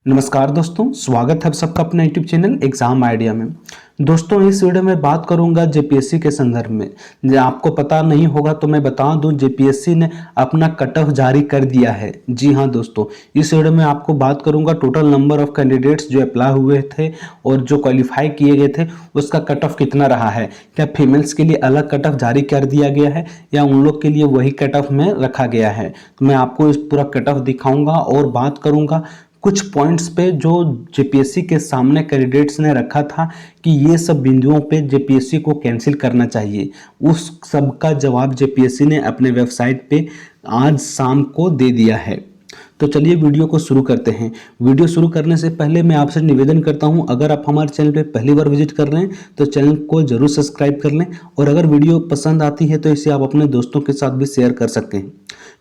नमस्कार दोस्तों, स्वागत है आप सबका अपने यूट्यूब चैनल एग्जाम आइडिया में। दोस्तों, इस वीडियो में बात करूंगा जेपीएससी के संदर्भ में। आपको पता नहीं होगा तो मैं बता दूं, जेपीएससी ने अपना कट ऑफ जारी कर दिया है। जी हां दोस्तों, इस वीडियो में आपको बात करूंगा टोटल नंबर ऑफ कैंडिडेट्स जो अप्लाई हुए थे और जो क्वालिफाई किए गए थे उसका कट ऑफ कितना रहा है। क्या फीमेल्स के लिए अलग कट ऑफ जारी कर दिया गया है या उन लोग के लिए वही कट ऑफ में रखा गया है। तो मैं आपको इस पूरा कट ऑफ दिखाऊंगा और बात करूंगा कुछ पॉइंट्स पे जो जेपीएससी के सामने कैंडिडेट्स ने रखा था कि ये सब बिंदुओं पे जेपीएससी को कैंसिल करना चाहिए। उस सब का जवाब जेपीएससी ने अपने वेबसाइट पे आज शाम को दे दिया है। तो चलिए वीडियो को शुरू करते हैं। वीडियो शुरू करने से पहले मैं आपसे निवेदन करता हूं, अगर आप हमारे चैनल पे पहली बार विजिट कर रहे हैं तो चैनल को जरूर सब्सक्राइब कर लें और अगर वीडियो पसंद आती है तो इसे आप अपने दोस्तों के साथ भी शेयर कर सकते हैं,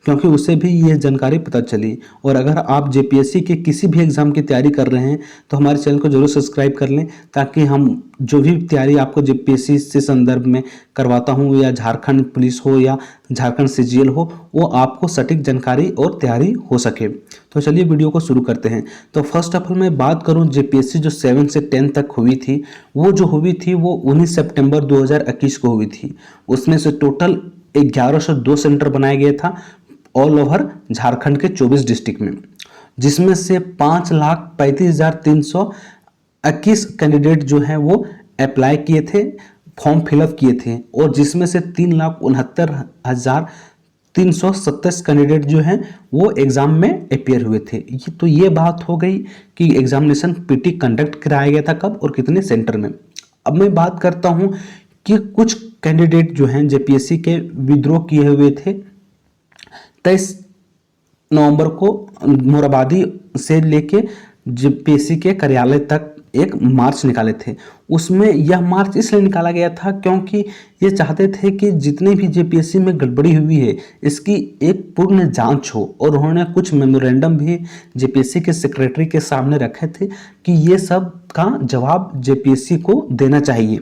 क्योंकि उसे भी यह जानकारी पता चली। और अगर आप जेपीएससी के किसी भी एग्जाम की तैयारी कर रहे हैं तो हमारे चैनल को जरूर सब्सक्राइब कर लें, ताकि हम जो भी तैयारी आपको जेपीएससी से संदर्भ में करवाता हूं, या झारखंड पुलिस हो या झारखंड सीजीएल हो, वो आपको सटीक जानकारी और तैयारी हो सके। तो चलिए वीडियो को शुरू करते हैं। तो फर्स्ट ऑफ ऑल मैं बात करूं, जेपीएससी जो 7 से 10 तक हुई थी, वो जो हुई थी वो 19 सितंबर 2021 को हुई थी। उसमें से टोटल 1102 सेंटर बनाया गया था ऑल ओवर झारखंड के 24 डिस्ट्रिक्ट में, जिसमें से 5,35,321 कैंडिडेट जो हैं वो अप्लाई किए थे, फॉर्म फिलअप किए थे, और जिसमें से 3,69,327 कैंडिडेट जो हैं वो एग्जाम में अपियर हुए थे। तो ये बात हो गई कि एग्जामिनेशन पीटी कंडक्ट कराया गया था कब और कितने सेंटर में। अब मैं बात करता हूं कि कुछ कैंडिडेट जो हैं जेपीएससी के विद्रोह किए हुए थे। 23 नवंबर को मोराबादी से लेके जेपीएससी के कार्यालय तक एक मार्च निकाले थे। उसमें यह मार्च इसलिए निकाला गया था क्योंकि ये चाहते थे कि जितने भी जेपीएससी में गड़बड़ी हुई है इसकी एक पूर्ण जांच हो, और उन्होंने कुछ मेमोरेंडम भी जेपीएससी के सेक्रेटरी के सामने रखे थे कि ये सब का जवाब जेपीएससी को देना चाहिए।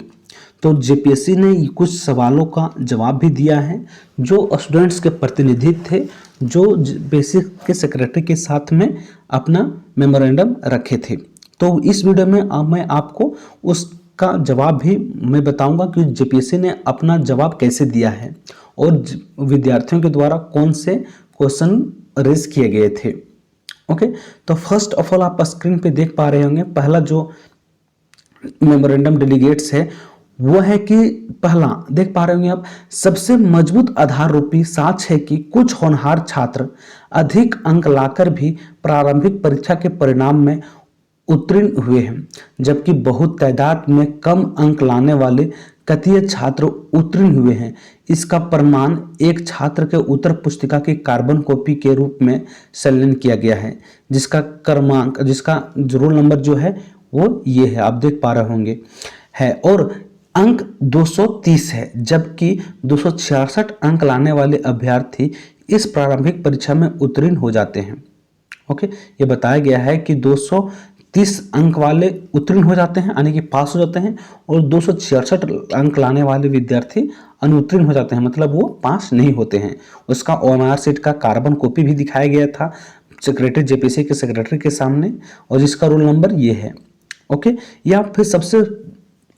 तो जेपीएससी ने कुछ सवालों का जवाब भी दिया है। जो स्टूडेंट्स के प्रतिनिधि थे जो बेसिक के सेक्रेटरी के साथ में अपना मेमोरेंडम रखे थे, तो इस वीडियो में मैं आपको उसका जवाब भी मैं बताऊंगा कि जेपीएससी ने अपना जवाब कैसे दिया है और विद्यार्थियों के द्वारा कौन से क्वेश्चन रेज किए गए थे। ओके, तो फर्स्ट ऑफ ऑल आप स्क्रीन पे देख पा रहे होंगे, पहला जो मेमोरेंडम डेलीगेट्स है वो है कि पहला देख पा रहे होंगे आप, सबसे मजबूत आधार रूपी साक्ष्य है कि कुछ होनहार छात्र अधिक अंक लाकर भी प्रारंभिक परीक्षा के परिणाम में उत्तीर्ण हुए हैं, जबकि बहुत तादाद में कम अंक लाने वाले कथित छात्र उत्तीर्ण हुए हैं। इसका प्रमाण एक छात्र के उत्तर पुस्तिका की कार्बन कॉपी के रूप में संलग्न किया गया है, जिसका क्रमांक जिसका रोल नंबर जो है वो ये है, आप देख पा रहे होंगे है, और अंक 230 है, जबकि 266 अंक लाने वाले अभ्यर्थी इस प्रारंभिक परीक्षा में उत्तीर्ण हो जाते हैं। ओके, ये बताया गया है कि 230 अंक वाले उत्तीर्ण हो जाते हैं, यानी कि पास हो जाते हैं, और 266 अंक लाने वाले विद्यार्थी अनुत्तीर्ण हो जाते हैं, मतलब वो पास नहीं होते हैं। उसका ओएमआर शीट का कार्बन कॉपी भी दिखाया गया था सेक्रेटरी जेपीएससी के सेक्रेटरी के सामने, और जिसका रोल नंबर ये है। ओके, या फिर सबसे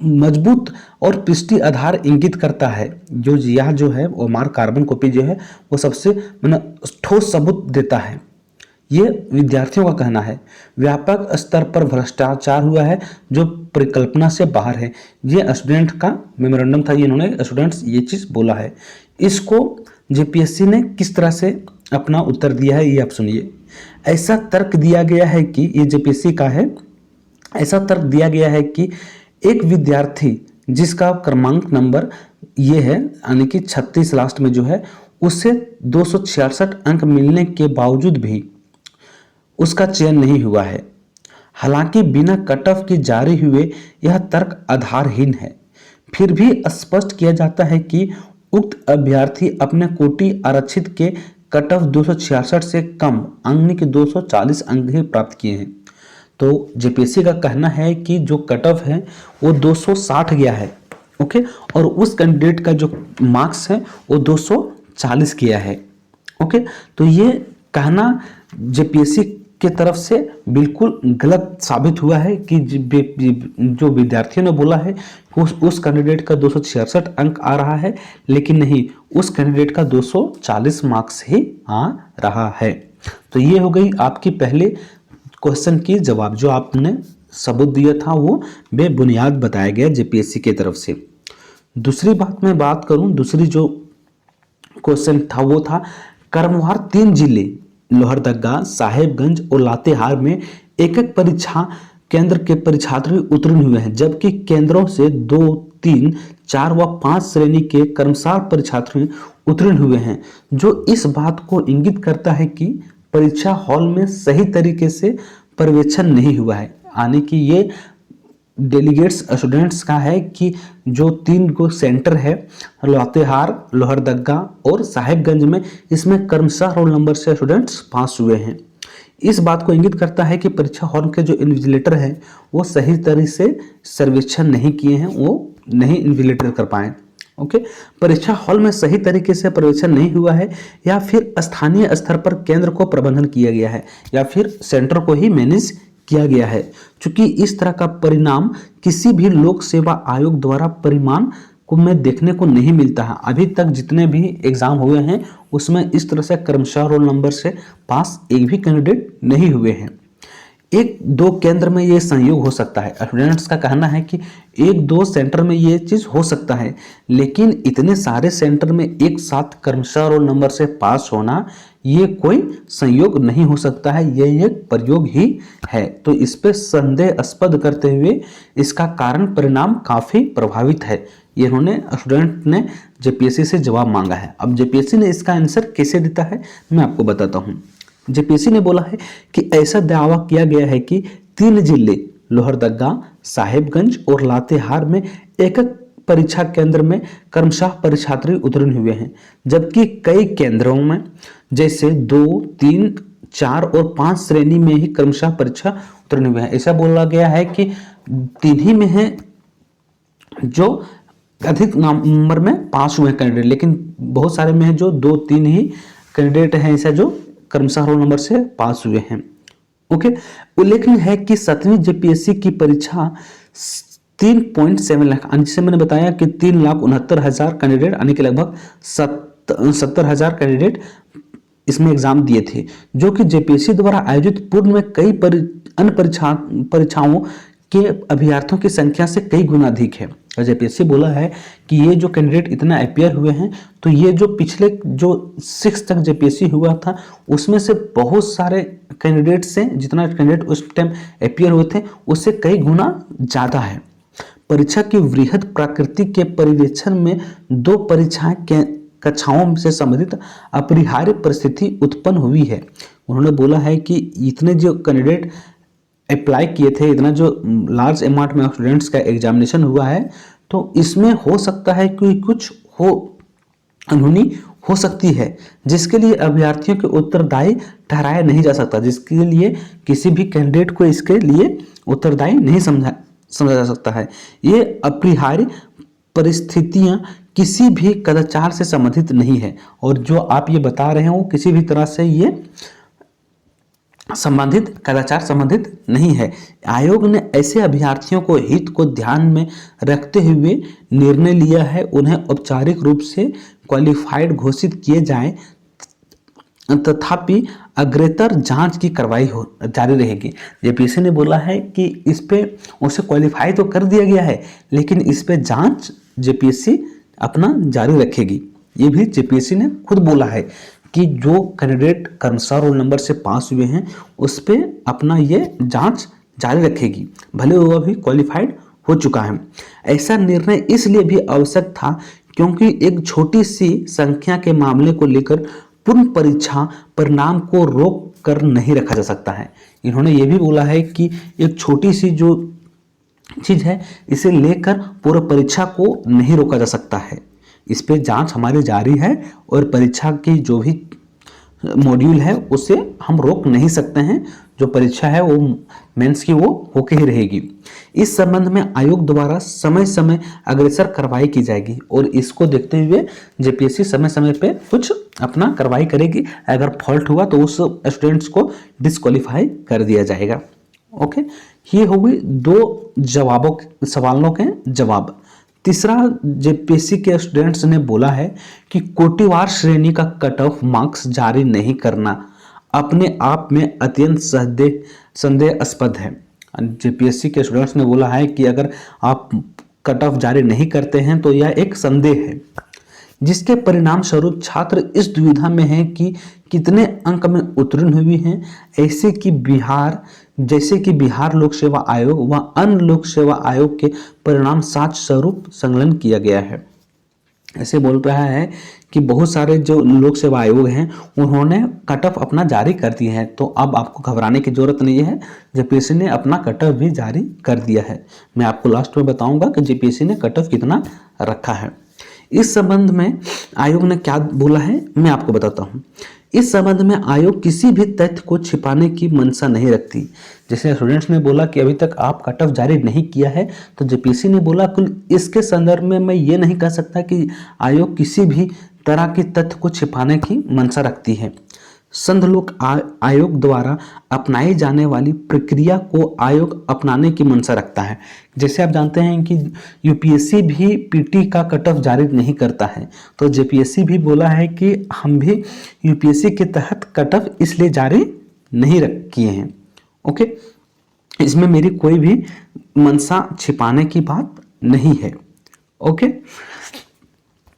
मजबूत और पृष्ठीय आधार इंगित करता है, जो यह जो है ओएमआर कार्बन कॉपी जो है वो सबसे ठोस सबूत देता है, ये विद्यार्थियों का कहना है। व्यापक स्तर पर भ्रष्टाचार हुआ है जो परिकल्पना से बाहर है। ये स्टूडेंट का मेमोरेंडम था, इन्होंने स्टूडेंट्स ये चीज बोला है। इसको जेपीएससी ने किस तरह से अपना उत्तर दिया है ये आप सुनिए। ऐसा तर्क दिया गया है कि ये जेपीएससी का है, ऐसा तर्क दिया गया है कि एक विद्यार्थी जिसका क्रमांक नंबर ये है, यानी कि 36 लास्ट में जो है, उसे 266 अंक मिलने के बावजूद भी उसका चयन नहीं हुआ है। हालांकि बिना कट ऑफ के जारी हुए यह तर्क आधारहीन है। फिर भी स्पष्ट किया जाता है कि उक्त अभ्यर्थी अपने कोटि आरक्षित के कट ऑफ 266 से कम यानी कि 240 अंक ही प्राप्त किए हैं। तो जेपीएससी का कहना है कि जो कट ऑफ है वो 260 गया है। ओके, और उस कैंडिडेट का जो मार्क्स है वो 240 किया है। ओके, तो ये कहना जेपीएससी के तरफ से बिल्कुल गलत साबित हुआ है कि जो विद्यार्थियों ने बोला है उस कैंडिडेट का 266 अंक आ रहा है, लेकिन नहीं, उस कैंडिडेट का 240 मार्क्स ही आ रहा है। तो ये हो गई आपकी पहले क्वेश्चन की जवाब। जो आपने सबूत दिया था वो बेबुनियाद बताया गया जेपीएससी की तरफ से। दूसरी बात मैं बात करूं, दूसरी जो क्वेश्चन था वो था क्रमवार 3 जिले लोहरदगा, साहेबगंज और लातेहार में एक एक परीक्षा केंद्र के परीक्षार्थी उत्तीर्ण हुए हैं, जबकि केंद्रों से 2, 3, 4 व 5 श्रेणी के कर्मचारी परीक्षार्थी उत्तीर्ण हुए हैं, जो इस बात को इंगित करता है कि परीक्षा हॉल में सही तरीके से पर्यवेक्षण नहीं हुआ है। यानी कि ये डेलीगेट्स स्टूडेंट्स का है कि जो 3 गो सेंटर है लातेहार, लोहरदगा और साहिबगंज में, इसमें क्रमशः रोल नंबर से स्टूडेंट्स पास हुए हैं। इस बात को इंगित करता है कि परीक्षा हॉल के जो इन्विजिलेटर हैं वो सही तरीके से सर्वेक्षण नहीं किए हैं, वो नहीं इन्विजिलेटर कर पाए। ओके, परीक्षा हॉल में सही तरीके से पर्यवेक्षण नहीं हुआ है, या फिर स्थानीय स्तर पर केंद्र को प्रबंधन किया गया है, या फिर सेंटर को ही मैनेज किया गया है। चूंकि इस तरह का परिणाम किसी भी लोक सेवा आयोग द्वारा परिमाण को में देखने को नहीं मिलता है। अभी तक जितने भी एग्जाम हुए हैं उसमें इस तरह से क्रमशः रोल नंबर से पास एक भी कैंडिडेट नहीं हुए हैं। 1-2 केंद्र में ये संयोग हो सकता है। स्टूडेंट्स का कहना है कि 1-2 सेंटर में ये चीज हो सकता है, लेकिन इतने सारे सेंटर में एक साथ क्रमशः रोल नंबर से पास होना ये कोई संयोग नहीं हो सकता है, ये एक प्रयोग ही है। तो इस पे संदेहास्पद करते हुए इसका कारण परिणाम काफी प्रभावित है, ये इन्होंने स्टूडेंट ने जेपीएससी से जवाब मांगा है। अब जेपीएससी ने इसका आंसर कैसे देता है मैं आपको बताता हूँ। जेपीएससी ने बोला है कि ऐसा दावा किया गया है कि 3 जिले लोहरदगा, साहिबगंज और लातेहार में एक परीक्षा केंद्र में क्रमशः परीक्षार्थी उत्तीर्ण हुए हैं, जबकि कई केंद्रों में जैसे 2, 3, 4 और 5 श्रेणी में ही क्रमशः परीक्षा उत्तीर्ण हुए हैं। ऐसा बोला गया है कि 3 ही में है जो अधिक नंबर में पास हुए कैंडिडेट, लेकिन बहुत सारे में है जो 2, 3 ही कैंडिडेट हैं ऐसा जो क्रमशः रोल नंबर से पास हुए हैं। ओके, उल्लेखनीय है कि 7वीं जेपीएससी की परीक्षा 3.7 लाख, जिसे मैंने बताया कि 3,69,000 कैंडिडेट यानी कि लगभग 70,000 कैंडिडेट इसमें एग्जाम दिए थे, जो कि जेपीएससी द्वारा आयोजित पूर्व में कई अन्य परीक्षाओं के अभ्यर्थियों की संख्या से कई गुना अधिक है। जेपीएससी बोला है कि ये जो कैंडिडेट इतना अपियर हुए हैं, तो ये जो पिछले जो 6 तक जेपीएससी हुआ था उसमें से बहुत सारे कैंडिडेट से, जितना कैंडिडेट उस टाइम अपियर हुए थे उससे कई गुना ज़्यादा है। परीक्षा की वृहद प्रकृति के परिवेक्षण में 2 परीक्षाएं कक्षाओं से संबंधित अपरिहार्य परिस्थिति उत्पन्न हुई है। उन्होंने बोला है कि इतने जो कैंडिडेट अप्लाई किए थे, इतना जो लार्ज अमाउंट में स्टूडेंट्स का एग्जामिनेशन हुआ है, तो इसमें हो सकता है कि कुछ अनहोनी हो सकती है, जिसके लिए अभ्यर्थियों के उत्तरदायी ठहराया नहीं जा सकता, जिसके लिए किसी भी कैंडिडेट को इसके लिए उत्तरदायी नहीं समझा जा सकता है। ये अपरिहार्य परिस्थितियां किसी भी कदाचार से संबंधित नहीं है, और जो आप ये बता रहे हैं वो किसी भी तरह से ये संबंधित कदाचार संबंधित नहीं है। आयोग ने ऐसे अभ्यर्थियों को हित को ध्यान में रखते हुए निर्णय लिया है उन्हें औपचारिक रूप से क्वालिफाइड घोषित किए जाएं, तथापि अग्रेतर जांच की कार्रवाई जारी रहेगी। जेपीएससी ने बोला है कि इस पे उसे क्वालिफाई तो कर दिया गया है, लेकिन इस पे जांच जेपीएससी अपना जारी रखेगी। ये भी जेपीएससी ने खुद बोला है कि जो कैंडिडेट क्रमशः रोल नंबर से पास हुए हैं उस पे अपना ये जांच जारी रखेगी, भले वो अभी क्वालिफाइड हो चुका है। ऐसा निर्णय इसलिए भी आवश्यक था क्योंकि एक छोटी सी संख्या के मामले को लेकर पूर्ण परीक्षा परिणाम को रोक कर नहीं रखा जा सकता है। इन्होंने ये भी बोला है कि एक छोटी सी जो चीज है इसे लेकर पूरा परीक्षा को नहीं रोका जा सकता है। इस पे जांच हमारी जारी है और परीक्षा की जो भी मॉड्यूल है उसे हम रोक नहीं सकते हैं। जो परीक्षा है वो मेंस की वो होके ही रहेगी। इस संबंध में आयोग द्वारा समय समय अग्रसर कार्रवाई की जाएगी और इसको देखते हुए जेपीएससी समय समय पे कुछ अपना कार्रवाई करेगी। अगर फॉल्ट हुआ तो उस स्टूडेंट्स को डिस्क्वालीफाई कर दिया जाएगा। ओके, ये हो गई दो सवालों के जवाब। तीसरा, जेपीएससी के स्टूडेंट्स ने बोला है कि कोटिवार श्रेणी का कट ऑफ मार्क्स जारी नहीं करना अपने आप में अत्यंत संदेहास्पद है। जेपीएससी के स्टूडेंट्स ने बोला है कि अगर आप कट ऑफ जारी नहीं करते हैं तो यह एक संदेह है, जिसके परिणाम स्वरूप छात्र इस दुविधा में है कि कितने अंक में उत्तीर्ण हुई हैं। जैसे कि बिहार लोक सेवा आयोग व अन्य लोक सेवा आयोग के परिणाम साच स्वरूप संकलन किया गया है। ऐसे बोल रहा है कि बहुत सारे जो लोक सेवा आयोग हैं उन्होंने कट ऑफ अपना जारी कर दिए हैं, तो अब आपको घबराने की जरूरत नहीं है। जेपीएससी ने अपना कट ऑफ भी जारी कर दिया है। मैं आपको लास्ट में बताऊंगा कि जेपीएससी ने कट ऑफ कितना रखा है। इस संबंध में आयोग ने क्या बोला है मैं आपको बताता हूँ। इस संबंध में आयोग किसी भी तथ्य को छिपाने की मंशा नहीं रखती। जैसे स्टूडेंट्स ने बोला कि अभी तक आप कट ऑफ जारी नहीं किया है, तो जेपीएससी ने बोला कुल इसके संदर्भ में मैं ये नहीं कह सकता कि आयोग किसी भी तरह के तथ्य को छिपाने की मंशा रखती है। संघ लोक आयोग द्वारा अपनाई जाने वाली प्रक्रिया को आयोग अपनाने की मंशा रखता है। जैसे आप जानते हैं कि यूपीएससी भी पीटी का कट ऑफ जारी नहीं करता है, तो जेपीएससी भी बोला है कि हम भी यूपीएससी के तहत कट ऑफ इसलिए जारी नहीं किए हैं। ओके, इसमें मेरी कोई भी मंशा छिपाने की बात नहीं है। ओके,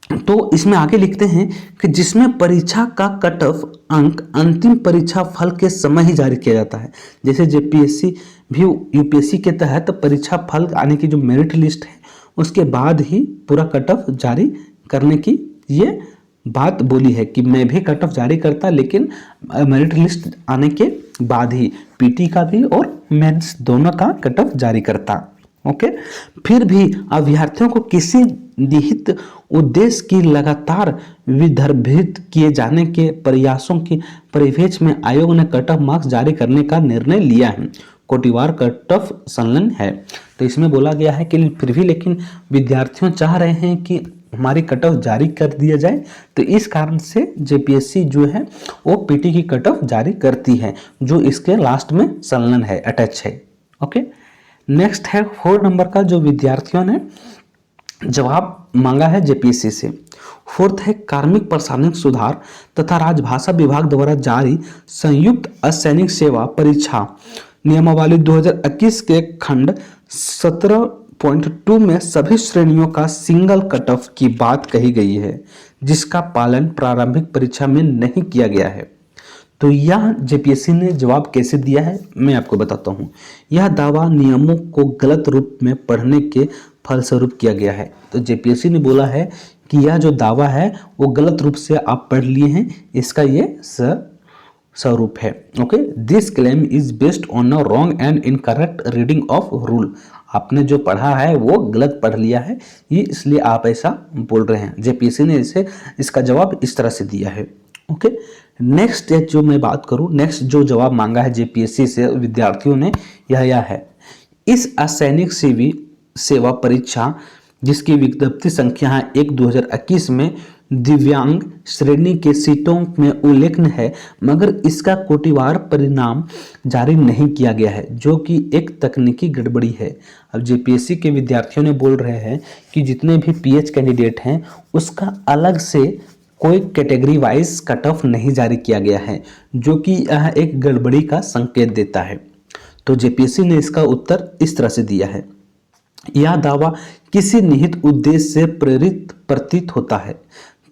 तो इसमें आगे लिखते हैं कि जिसमें परीक्षा का कट ऑफ अंक अंतिम परीक्षा फल के समय ही जारी किया जाता है। जैसे जेपीएससी भी यूपीएससी के तहत परीक्षा फल आने की जो मेरिट लिस्ट है उसके बाद ही पूरा कट ऑफ जारी करने की ये बात बोली है कि मैं भी कट ऑफ जारी करता, लेकिन मेरिट लिस्ट आने के बाद ही पीटी का भी और मेंस दोनों का कट ऑफ जारी करता। ओके, फिर भी अभ्यर्थियों को किसी निहित उद्देश्य की लगातार विदर्भित किए जाने के प्रयासों के परिवेश में आयोग ने कट ऑफ मार्क्स जारी करने का निर्णय लिया है। कोटिवार कट ऑफ संलग्न है, तो इसमें बोला गया है कि फिर भी लेकिन विद्यार्थियों चाह रहे हैं कि हमारी कट ऑफ जारी कर दिया जाए, तो इस कारण से जेपीएससी जो है वो पीटी की कट ऑफ जारी करती है, जो इसके लास्ट में संलग्न है, अटैच है। ओके, नेक्स्ट है 4 नंबर का जो विद्यार्थियों ने जवाब मांगा है जेपीएससी से। 4th है कार्मिक प्रशासनिक सुधार तथा राजभाषा विभाग द्वारा जारी संयुक्त असैनिक सेवा परीक्षा नियमावली 2021 के खंड 17.2 में सभी श्रेणियों का सिंगल कट ऑफ की बात कही गई है, जिसका पालन प्रारंभिक परीक्षा में नहीं किया गया है। तो यह जेपीएससी ने जवाब कैसे दिया है मैं आपको बताता हूँ। यह दावा नियमों को गलत रूप में पढ़ने के फलस्वरूप किया गया है। तो जेपीएससी ने बोला है कि यह जो दावा है वो गलत रूप से आप पढ़ लिए हैं, इसका ये स्वरूप है। Okay, this claim is based on a wrong and incorrect reading of rule. आपने जो पढ़ा है वो गलत पढ़ लिया है, ये इसलिए आप ऐसा बोल रहे हैं। जेपीएससी ने इसका जवाब इस तरह से दिया है। ओके, नेक्स्ट जो मैं बात करूं, नेक्स्ट जो जवाब मांगा है जेपीएससी से विद्यार्थियों ने यह है, इस असैनिक सेवा परीक्षा जिसकी विज्ञप्ति संख्या है 1/2021 में दिव्यांग श्रेणी के सीटों में उल्लेखन है, मगर इसका कोटिवार परिणाम जारी नहीं किया गया है, जो कि एक तकनीकी गड़बड़ी है। अब जेपीएससी के विद्यार्थियों ने बोल रहे हैं कि जितने भी पीएच कैंडिडेट हैं उसका अलग से कोई कैटेगरी वाइज कट ऑफ नहीं जारी किया गया है, जो कि यह एक गड़बड़ी का संकेत देता है। तो जेपीएससी ने इसका उत्तर इस तरह से दिया है, यह दावा किसी निहित उद्देश्य से प्रेरित प्रतीत होता है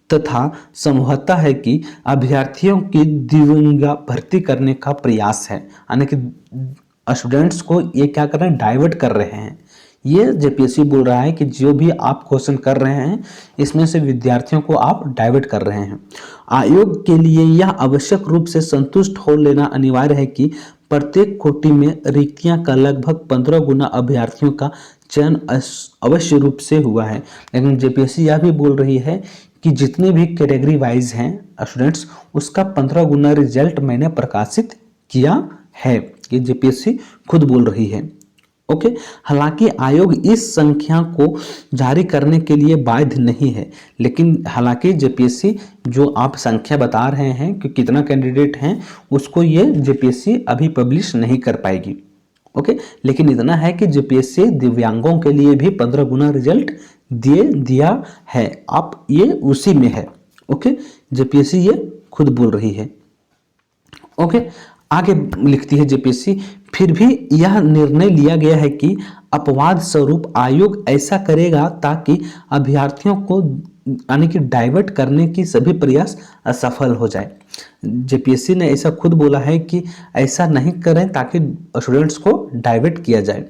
तथा संभवता है कि अभ्यर्थियों की द्विलिंगा भर्ती करने का प्रयास है, यानी कि स्टूडेंट्स को ये क्या कर रहे हैं, डाइवर्ट कर रहे हैं। ये जेपीएससी बोल रहा है कि जो भी आप क्वेश्चन कर रहे हैं इसमें से विद्यार्थियों को आप डाइवर्ट कर रहे हैं। आयोग के लिए यह आवश्यक रूप से संतुष्ट हो लेना अनिवार्य है कि प्रत्येक कोटि में रिक्तियां का लगभग 15 गुना अभ्यर्थियों का चयन अवश्य रूप से हुआ है। लेकिन जेपीएससी यह भी बोल रही है कि जितने भी कैटेगरी वाइज हैं स्टूडेंट्स, उसका 15 गुना रिजल्ट मैंने प्रकाशित किया है। ये जेपीएससी खुद बोल रही है। ओके, हालांकि आयोग इस संख्या को जारी करने के लिए बाध्य नहीं है, लेकिन हालांकि जेपीएससी जो आप संख्या बता रहे हैं कि कितना कैंडिडेट हैं, उसको ये जेपीएससी अभी पब्लिश नहीं कर पाएगी। ओके, लेकिन इतना है कि जेपीएससी दिव्यांगों के लिए भी 15 गुना रिजल्ट दिया है। आप ये उसी में है। ओके, जेपीएससी ये खुद बोल रही है। ओके, आगे लिखती है जेपीएससी, फिर भी यह निर्णय लिया गया है कि अपवाद स्वरूप आयोग ऐसा करेगा ताकि अभ्यर्थियों को यानी कि डाइवर्ट करने की सभी प्रयास असफल हो जाए। जेपीएससी ने ऐसा खुद बोला है कि ऐसा नहीं करें ताकि स्टूडेंट्स को डाइवर्ट किया जाए।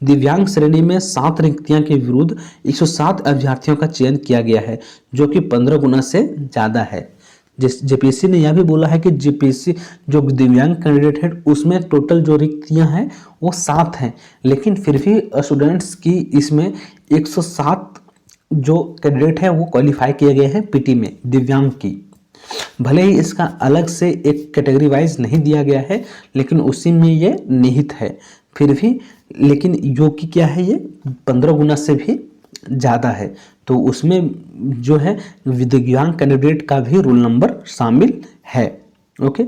दिव्यांग श्रेणी में 7 रिक्तियां के विरुद्ध 107 अभ्यर्थियों का चयन किया गया है, जो कि 15 गुना से ज़्यादा है। जेपीएससी ने यह भी बोला है कि जेपीएससी जो दिव्यांग कैंडिडेट है उसमें टोटल जो रिक्तियां हैं वो 7 हैं, लेकिन फिर भी स्टूडेंट्स की इसमें 107 जो कैंडिडेट है वो क्वालिफाई किए गए हैं पीटी में दिव्यांग की। भले ही इसका अलग से एक कैटेगरी वाइज नहीं दिया गया है, लेकिन उसी में ये निहित है फिर भी, लेकिन जो कि क्या है, ये 15 गुना से भी ज़्यादा है, तो उसमें जो है दिव्यांग कैंडिडेट का भी रोल नंबर शामिल है। ओके,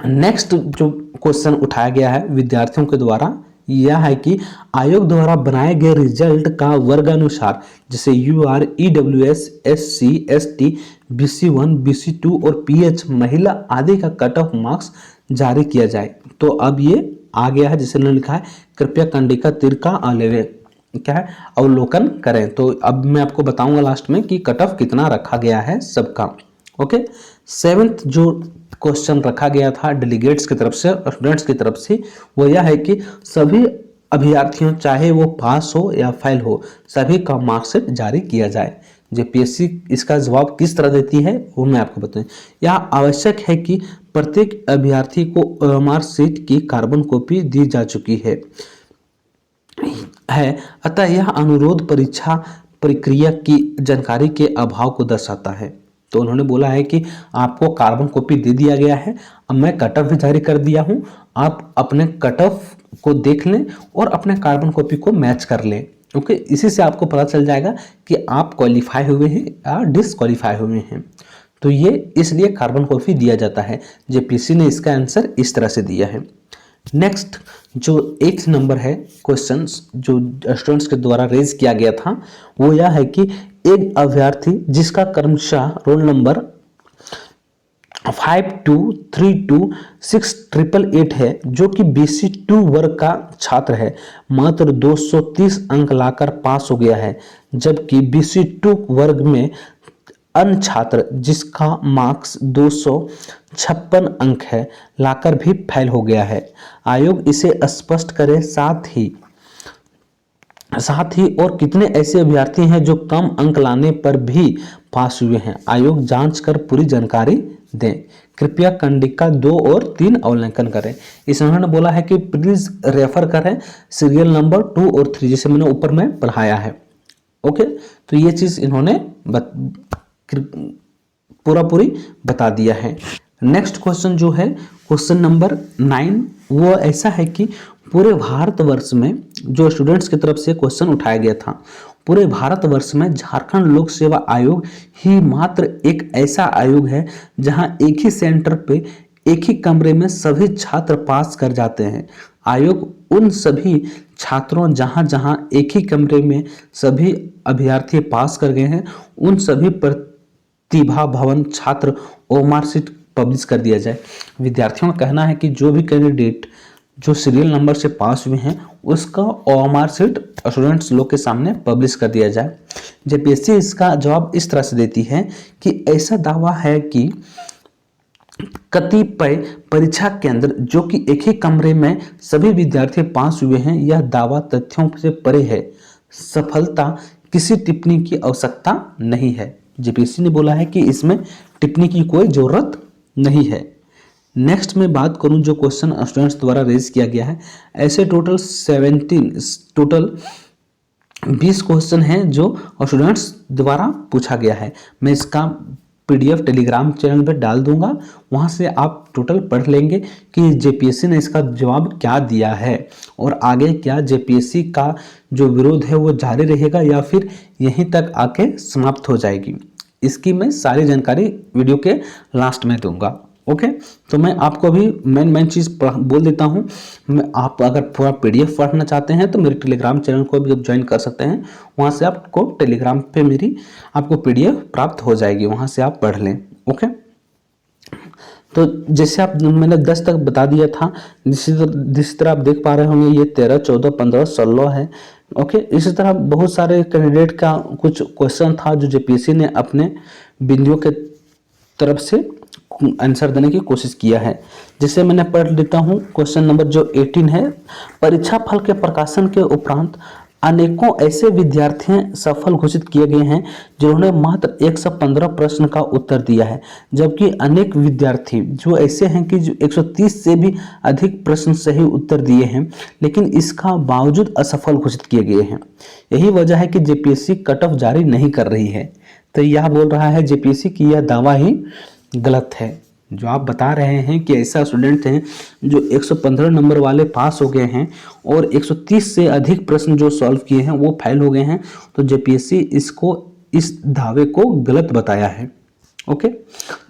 नेक्स्ट जो क्वेश्चन उठाया गया है विद्यार्थियों के द्वारा यह है कि आयोग द्वारा बनाए गए रिजल्ट का वर्गानुसार जैसे यूआर, ईडब्ल्यूएस, एससी, एसटी, बीसी1, बीसी2 और पीएच महिला आदि का कट ऑफ मार्क्स जारी किया जाए। तो अब ये आ गया है, जिसे लिखा है कृपया कंडिका तीर का क्या है अवलोकन करें। तो अब मैं आपको बताऊंगा लास्ट में कि कट ऑफ कितना रखा गया है सबका। ओके, 7th जो क्वेश्चन रखा गया था डेलीगेट्स की तरफ से, स्टूडेंट्स की तरफ से, वो यह है कि सभी अभ्यर्थियों चाहे वो पास हो या फेल हो सभी का मार्कशीट जारी किया जाए। जेपीएससी इसका जवाब किस तरह देती है वो मैं आपको बताऊं। यह आवश्यक है कि प्रत्येक अभ्यर्थी को मार्कशीट की कार्बन कॉपी दी जा चुकी है, अतः यह अनुरोध परीक्षा प्रक्रिया की जानकारी के अभाव को दर्शाता है। तो उन्होंने बोला है कि आपको कार्बन कॉपी दे दिया गया है, अब मैं कट ऑफ भी जारी कर दिया हूं, आप अपने कट ऑफ को देख लें और अपने कार्बन कॉपी को मैच कर लें। ओके, इसी से आपको पता चल जाएगा कि आप क्वालिफाई हुए हैं या डिसक्वालीफाई हुए हैं। तो ये इसलिए कार्बन कॉपी दिया जाता है। जेपीएससी ने इसका आंसर इस तरह से दिया है। नेक्स्ट जो 8th नंबर है क्वेश्चन जो स्टूडेंट्स के द्वारा रेज किया गया था वो यह है कि एक अभ्यर्थी जिसका क्रमशः रोल नंबर 52326888 है, जो कि BC2 वर्ग का छात्र है, मात्र 230 अंक लाकर पास हो गया है, जबकि BC2 वर्ग में अन्य छात्र जिसका मार्क्स 256 अंक है लाकर भी फेल हो गया है। आयोग इसे स्पष्ट करे, साथ ही और कितने ऐसे अभ्यर्थी हैं जो कम अंक लाने पर भी पास हुए हैं, आयोग जांच कर पूरी जानकारी दें। कृपया कंडिका 2 और 3 अवलोकन करें। इस उन्होंने बोला है कि प्लीज रेफर करें सीरियल नंबर 2 और 3 जैसे मैंने ऊपर में पढ़ाया है। ओके, तो ये चीज इन्होंने पूरी बता दिया है। नेक्स्ट क्वेश्चन जो है क्वेश्चन नंबर 9 वो ऐसा है कि पूरे भारतवर्ष में जो स्टूडेंट्स की तरफ से क्वेश्चन उठाया गया था, पूरे भारतवर्ष में झारखंड लोक सेवा आयोग ही मात्र एक ऐसा आयोग है जहां एक ही सेंटर पे एक ही कमरे में सभी छात्र पास कर जाते हैं। आयोग उन सभी छात्रों जहां जहां एक ही कमरे में सभी अभ्यर्थी पास कर गए हैं उन सभी प्रतिभा भवन छात्र ओमार सीट पब्लिश कर दिया जाए। विद्यार्थियों का कहना है कि जो भी कैंडिडेट जो सीरियल नंबर से पास हुए हैं उसका ओएमआर सीट स्टूडेंट्स लोग के सामने पब्लिश कर दिया जाए। जेपीएससी इसका जवाब इस तरह से देती है कि ऐसा दावा है कि कतिपय परीक्षा केंद्र जो कि एक ही कमरे में सभी विद्यार्थी पास हुए हैं, यह दावा तथ्यों से परे है। सफलता किसी टिप्पणी की आवश्यकता नहीं है। जेपीएससी ने बोला है कि इसमें टिप्पणी की कोई जरूरत नहीं है। नेक्स्ट में बात करूं जो क्वेश्चन स्टूडेंट्स द्वारा रेज किया गया है, ऐसे टोटल 20 क्वेश्चन हैं जो स्टूडेंट्स द्वारा पूछा गया है। मैं इसका पीडीएफ टेलीग्राम चैनल पे डाल दूंगा, वहां से आप टोटल पढ़ लेंगे कि जेपीएससी ने इसका जवाब क्या दिया है और आगे क्या जेपीएससी का जो विरोध है वो जारी रहेगा या फिर यहीं तक आके समाप्त हो जाएगी। इसकी मैं सारी जानकारी वीडियो के लास्ट में दूंगा। ओके, तो मैं आपको अभी मेन चीज़ बोल देता हूँ। मैं आप अगर पूरा पीडीएफ पढ़ना चाहते हैं तो मेरे टेलीग्राम चैनल को भी ज्वाइन कर सकते हैं। वहाँ से आपको टेलीग्राम पे मेरी आपको पीडीएफ प्राप्त हो जाएगी, वहाँ से आप पढ़ लें। ओके, तो जैसे आप मैंने 10 तक बता दिया था, जिस तरह आप देख पा रहे होंगे ये 13, 14, 15, 16 है। ओके, इसी तरह बहुत सारे कैंडिडेट का कुछ क्वेश्चन था जो जेपीएससी ने अपने बिंदुओं के तरफ से आंसर देने की कोशिश किया है। जिसे मैंने पढ़ लेता हूँ। क्वेश्चन नंबर जो 18 है, परीक्षा फल के प्रकाशन के उपरांत अनेकों ऐसे विद्यार्थी सफल घोषित किए गए हैं जिन्होंने मात्र 115 प्रश्न का उत्तर दिया है, जबकि अनेक विद्यार्थी जो ऐसे हैं कि जो 130 से भी अधिक प्रश्न सही उत्तर दिए हैं लेकिन इसका बावजूद असफल घोषित किए गए हैं। यही वजह है कि जेपीएससी कट ऑफ जारी नहीं कर रही है। तो यह बोल रहा है जेपीएससी की यह दावा ही गलत है। जो आप बता रहे हैं कि ऐसा स्टूडेंट हैं जो 115 नंबर वाले पास हो गए हैं और 130 से अधिक प्रश्न जो सॉल्व किए हैं वो फेल हो गए हैं, तो जेपीएससी इस दावे को गलत बताया है। ओके,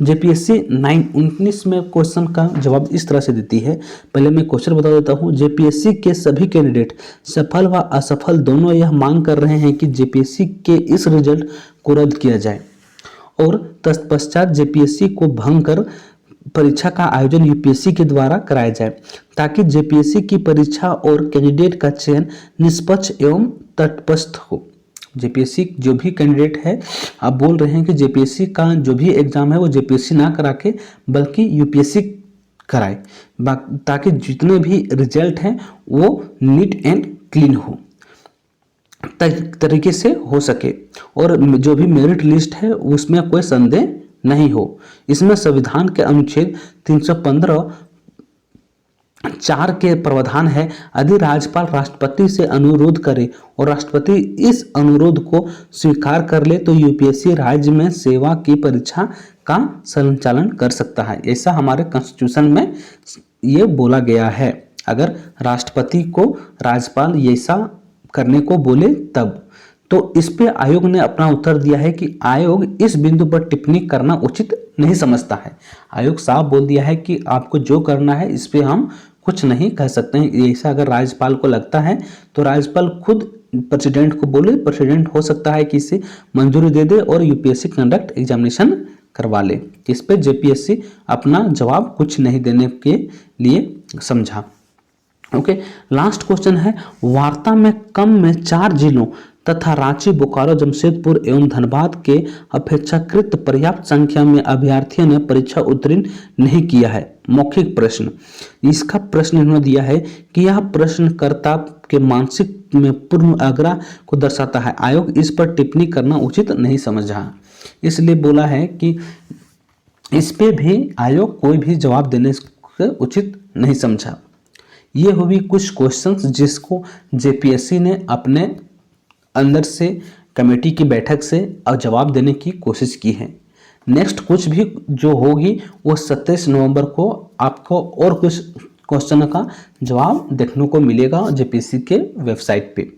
जेपीएससी 19 में क्वेश्चन का जवाब इस तरह से देती है। पहले मैं क्वेश्चन बता देता हूँ। जेपीएससी के सभी कैंडिडेट सफल व असफल दोनों यह मांग कर रहे हैं कि जेपीएससी के इस रिजल्ट को रद्द किया जाए और तत्पश्चात जेपीएससी को भंग कर परीक्षा का आयोजन यूपीएससी के द्वारा कराया जाए, ताकि जेपीएससी की परीक्षा और कैंडिडेट का चयन निष्पक्ष एवं तटस्थ हो। जेपीएससी जो भी कैंडिडेट है, आप बोल रहे हैं कि जेपीएससी का जो भी एग्जाम है वो जेपीएससी ना करा के बल्कि यूपीएससी कराए, ताकि जितने भी रिजल्ट हैं वो नीट एंड क्लीन हो तरीके से हो सके और जो भी मेरिट लिस्ट है उसमें कोई संदेह नहीं हो। इसमें संविधान के अनुच्छेद 315 4 के प्रावधान है, यदि राज्यपाल राष्ट्रपति से अनुरोध करे और राष्ट्रपति इस अनुरोध को स्वीकार कर ले तो यूपीएससी राज्य में सेवा की परीक्षा का संचालन कर सकता है। ऐसा हमारे कॉन्स्टिट्यूशन में ये बोला गया है। अगर राष्ट्रपति को राज्यपाल ऐसा करने को बोले तब। तो इस पे आयोग ने अपना उत्तर दिया है कि आयोग इस बिंदु पर टिप्पणी करना उचित नहीं समझता है। आयोग साफ बोल दिया है कि आपको जो करना है इस पे हम कुछ नहीं कह सकते हैं। ऐसा अगर राज्यपाल को लगता है तो राज्यपाल खुद प्रेसिडेंट को बोले, प्रेसिडेंट हो सकता है कि इसे मंजूरी दे दे और यूपीएससी कंडक्ट एग्जामिनेशन करवा ले। इस पे जेपीएससी अपना जवाब कुछ नहीं देने के लिए समझा। ओके, लास्ट क्वेश्चन है, वार्ता में कम में 4 जिलों तथा रांची, बोकारो, जमशेदपुर एवं धनबाद के अपेक्षाकृत पर्याप्त संख्या में अभ्यर्थियों ने परीक्षा उत्तीर्ण नहीं किया है। मौखिक प्रश्न। इसका प्रश्न इन्होंने दिया है कि यह प्रश्नकर्ता के मानसिक में पूर्ण आग्रह को दर्शाता है। आयोग इस पर टिप्पणी करना उचित नहीं समझा, इसलिए बोला है कि इस पे भी आयोग कोई भी जवाब देने से उचित नहीं समझा। ये हुई कुछ क्वेश्चंस जिसको जेपीएससी ने अपने अंदर से कमेटी की बैठक से जवाब देने की कोशिश की है। नेक्स्ट कुछ भी जो होगी वो 27 नवंबर को आपको और कुछ क्वेश्चन का जवाब देखने को मिलेगा जेपीएससी के वेबसाइट पे।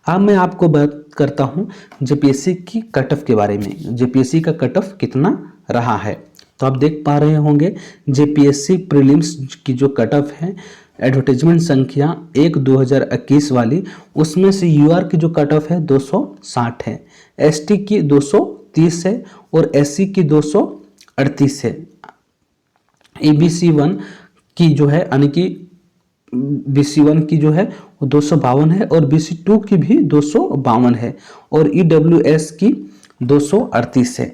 अब मैं आपको बात करता हूँ जेपीएससी की कट ऑफ के बारे में। जेपीएससी का कट ऑफ कितना रहा है, तो आप देख पा रहे होंगे जेपीएससी प्रीलिम्स की जो कट ऑफ है एडवर्टाइजमेंट संख्या 1/2021 वाली, उसमें से यूआर की जो कट ऑफ है 260 है, एसटी की 230 है और एससी की 238 है। ईबीसी 1 की जो है यानी कि बीसी 1 की जो है वो 252 है और बीसी 2 की भी 252 है और ईडब्ल्यूएस की 238 है।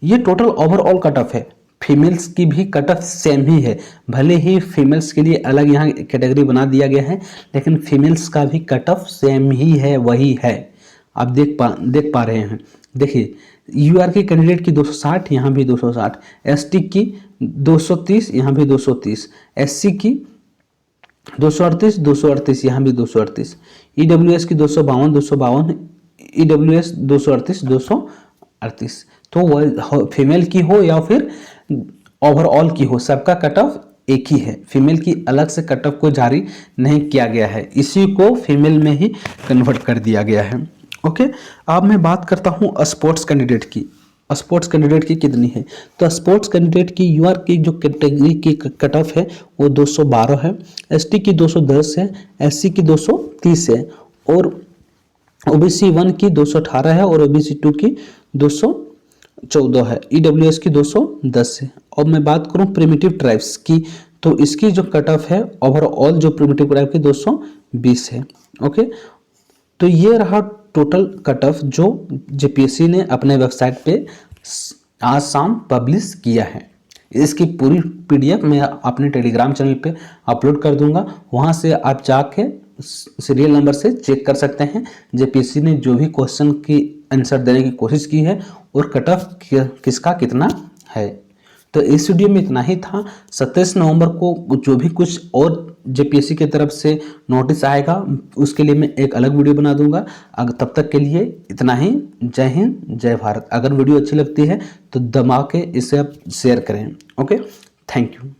ये टोटल ओवरऑल कट ऑफ है। फीमेल्स की भी कट ऑफ सेम ही है, भले ही फीमेल्स के लिए अलग यहाँ कैटेगरी बना दिया गया है लेकिन फीमेल्स का भी कट ऑफ सेम ही है, वही है। आप देख पा रहे हैं। देखिए यूआर की कैंडिडेट की 260, यहाँ भी 260, एसटी की 230, यहाँ भी 230, एससी की 238, यहाँ भी 238, ईडब्ल्यूएस की 252, EWS 238 तो वह फीमेल की हो या फिर ओवरऑल की हो, सबका कट ऑफ एक ही है। फीमेल की अलग से कट ऑफ को जारी नहीं किया गया है, इसी को फीमेल में ही कन्वर्ट कर दिया गया है। ओके, अब मैं बात करता हूँ स्पोर्ट्स कैंडिडेट की। स्पोर्ट्स कैंडिडेट की कितनी है? तो स्पोर्ट्स कैंडिडेट की यूआर की जो कैटेगरी की कट ऑफ है वो 212 है, एसटी की 210 है, एससी की 230 है और ओबीसी 1 की 218 है और ओबीसी 2 की 214 है, ईडब्ल्यूएस की 210 है। और मैं बात करूं प्रिमिटिव ट्राइब्स की, तो इसकी जो कट ऑफ है ओवरऑल जो प्रिमिटिव ट्राइब की 220 है। ओके, तो ये रहा टोटल कट ऑफ जो जेपीएससी ने अपने वेबसाइट पे आज शाम पब्लिश किया है। इसकी पूरी पीडीएफ मैं अपने टेलीग्राम चैनल पे अपलोड कर दूंगा, वहां से आप जाके सीरियल नंबर से चेक कर सकते हैं जेपीएससी ने जो भी क्वेश्चन की आंसर देने की कोशिश की है और कट ऑफ किसका कितना है। तो इस वीडियो में इतना ही था। 27 नवंबर को जो भी कुछ और जेपीएससी की तरफ से नोटिस आएगा उसके लिए मैं एक अलग वीडियो बना दूंगा। तब तक के लिए इतना ही। जय हिंद, जय भारत। अगर वीडियो अच्छी लगती है तो दबा के इसे आप शेयर करें। Okay, thank you.